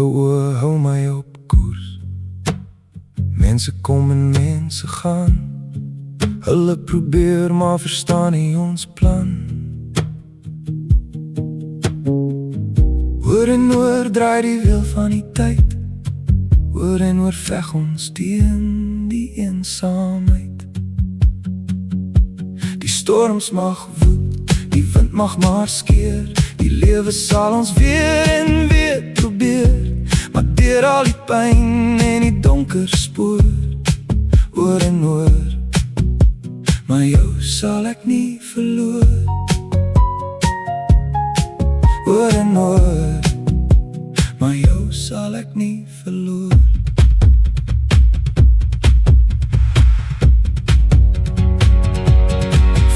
Jou oë hou my op koers. Mense kom en mense gaan. Hulle probeer maar verstaan nie ons plan. Oor en oor draai die wiel van die tyd. Oor en oor veg ons teen die eensaamheid. Die storms mag woed, die wind mag maar skeer. Die lewe sal ons weer en weer probeer. Maar deur al die pyn en die donker spoor. Oor en oor, maar jou sal ek nie verloor. Oor en oor, maar jou sal ek nie verloor.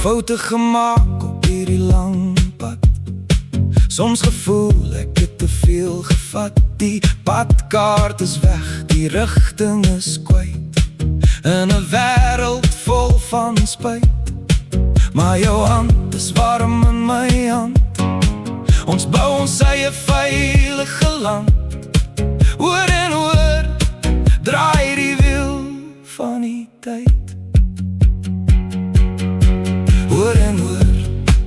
Foute gemaak op hierdie lang pad. Soms gevoel ek het te veel gevat. Die padkaart is weg, die rigting is kwyt. In 'n wêreld vol van spyt. Maar jou hand is warm in my hand. Ons bou ons eie veilige land. Oor en oor, draai die wiel van die tyd. Oor en oor,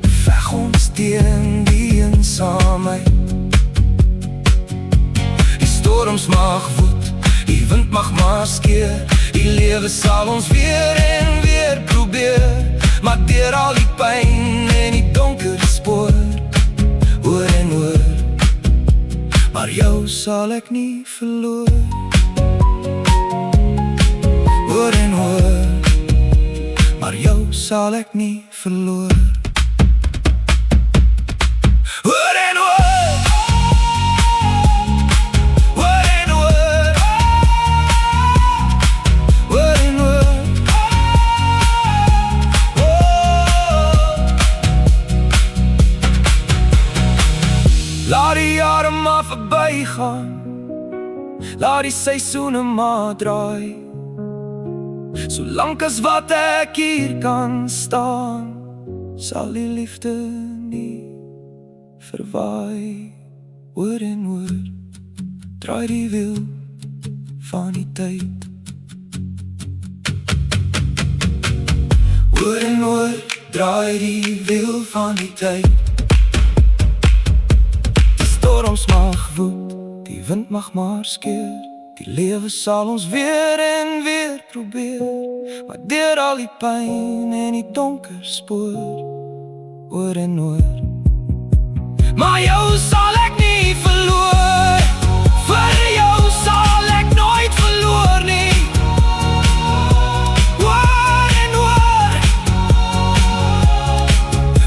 veg ons teen die eensaamheid. Die storms mag woed, die wind mag maar skeer. Die lewe sal ons weer en weer probeer. Maar deur al die pyn en die donker spoor. Oor en oor, maar jou sal ek nie verloor. Oor en oor, maar jou sal ek nie verloor. Oor en oor, oor en oor, oor en oor, laat die jare maar verby gaan. Laat die seisoene maar draai. Solank as wat ek hier kan staan, sal die liefde nie verwaai. Oor en oor, draai die wiel van die tyd. Oor en oor, draai die wiel van die tyd. Die storms mag woed, die wind mag maar skeer. Die lewe sal ons weer en weer probeer. Maar deur al die pyn en die donker spoor. Oor en oor, maar jou sal ek nie verloor. Vir jou sal ek nooit verloor nie. Oor en oor,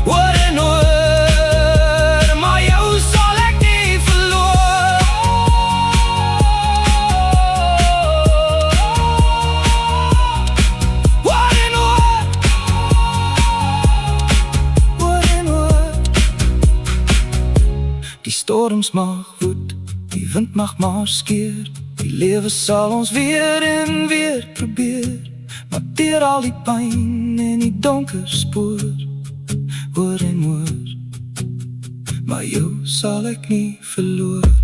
oor en oor, maar jou sal ek nie verloor. Oor en oor, oor en oor. Die storms mag woed, die wind mag maar skeer. Die lewe sal ons weer en weer probeer. Maar deur al die pyn en die donker spoor. Oor en oor, maar jou sal ek nie verloor.